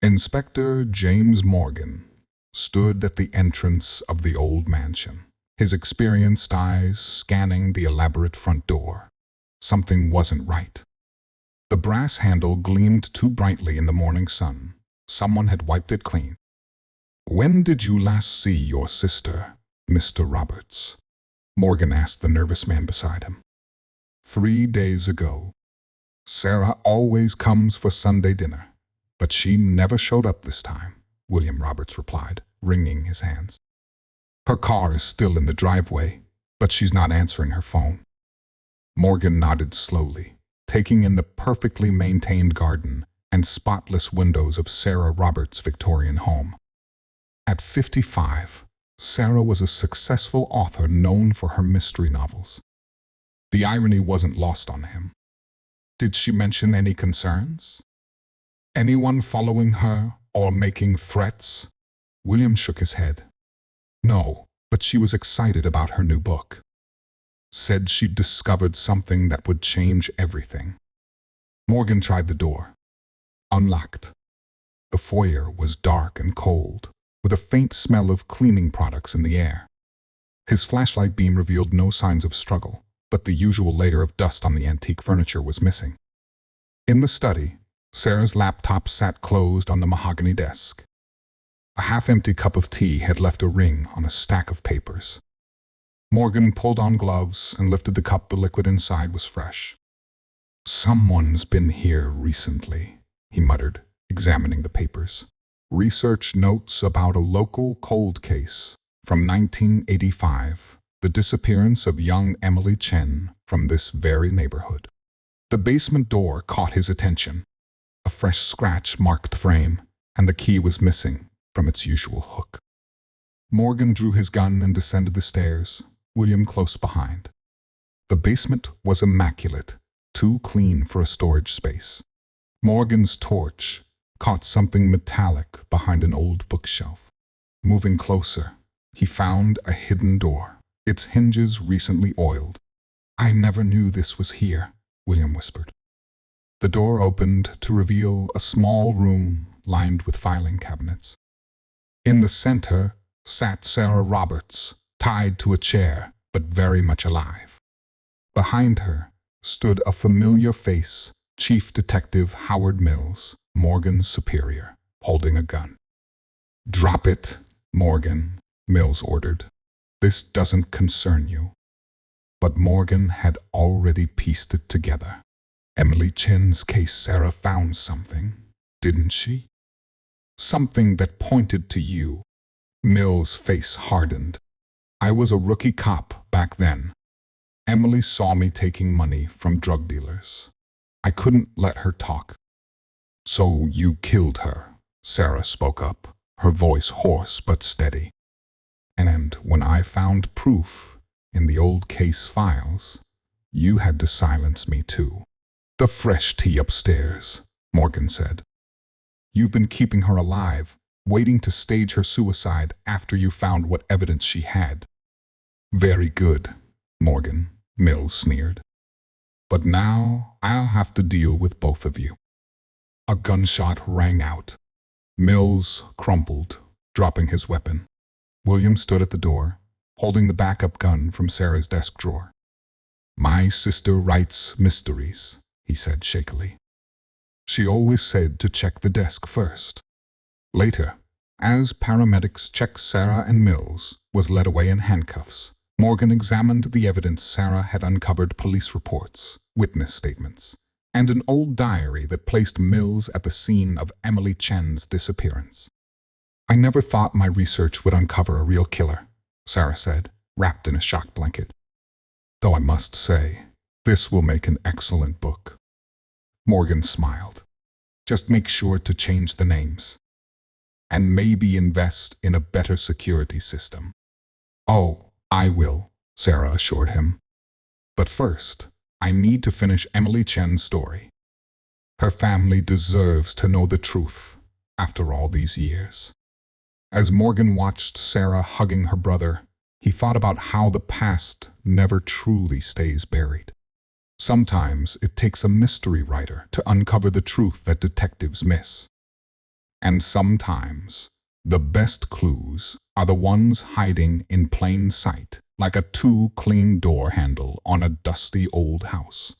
Inspector James Morgan stood at the entrance of the old mansion, his experienced eyes scanning the elaborate front door. Something wasn't right. The brass handle gleamed too brightly in the morning sun. Someone had wiped it clean. "When did you last see your sister, Mr. Roberts?" Morgan asked the nervous man beside him. 3 days ago. Sarah always comes for Sunday dinner, but she never showed up this time, William Roberts replied, wringing his hands. Her car is still in the driveway, but she's not answering her phone. Morgan nodded slowly, taking in the perfectly maintained garden and spotless windows of Sarah Roberts' Victorian home. At 55, Sarah was a successful author known for her mystery novels. The irony wasn't lost on him. Did she mention any concerns? Anyone following her or making threats? William shook his head. No, but she was excited about her new book. Said she'd discovered something that would change everything. Morgan tried the door. Unlocked. The foyer was dark and cold, with a faint smell of cleaning products in the air. His flashlight beam revealed no signs of struggle, but the usual layer of dust on the antique furniture was missing. In the study, Sarah's laptop sat closed on the mahogany desk. A half-empty cup of tea had left a ring on a stack of papers. Morgan pulled on gloves and lifted the cup. The liquid inside was fresh. "Someone's been here recently," he muttered, examining the papers. Research notes about a local cold case from 1985, the disappearance of young Emily Chen from this very neighborhood. The basement door caught his attention. A fresh scratch marked the frame, and the key was missing from its usual hook. Morgan drew his gun and descended the stairs, William close behind. The basement was immaculate, too clean for a storage space. Morgan's torch caught something metallic behind an old bookshelf. Moving closer, he found a hidden door, its hinges recently oiled. "I never knew this was here," William whispered. The door opened to reveal a small room lined with filing cabinets. In the center sat Sarah Roberts, tied to a chair, but very much alive. Behind her stood a familiar face, Chief Detective Howard Mills, Morgan's superior, holding a gun. "Drop it, Morgan," Mills ordered. "This doesn't concern you." But Morgan had already pieced it together. Emily Chen's case. Sarah found something, didn't she? Something that pointed to you. Mills' face hardened. "I was a rookie cop back then. Emily saw me taking money from drug dealers. I couldn't let her talk." "So you killed her," Sarah spoke up, her voice hoarse but steady. "And when I found proof in the old case files, you had to silence me too." "The fresh tea upstairs," Morgan said. "You've been keeping her alive, waiting to stage her suicide after you found what evidence she had." "Very good, Morgan," Mills sneered. "But now I'll have to deal with both of you." A gunshot rang out. Mills crumpled, dropping his weapon. William stood at the door, holding the backup gun from Sarah's desk drawer. "My sister writes mysteries," he said shakily. "She always said to check the desk first." Later, as paramedics checked Sarah and Mills was led away in handcuffs, Morgan examined the evidence. Sarah had uncovered police reports, witness statements, and an old diary that placed Mills at the scene of Emily Chen's disappearance. "I never thought my research would uncover a real killer," Sarah said, wrapped in a shock blanket. "Though I must say, this will make an excellent book." Morgan smiled. "Just make sure to change the names. And maybe invest in a better security system." "Oh, I will," Sarah assured him. "But first, I need to finish Emily Chen's story. Her family deserves to know the truth after all these years." As Morgan watched Sarah hugging her brother, he thought about how the past never truly stays buried. Sometimes it takes a mystery writer to uncover the truth that detectives miss. And sometimes, the best clues are the ones hiding in plain sight, like a too clean door handle on a dusty old house.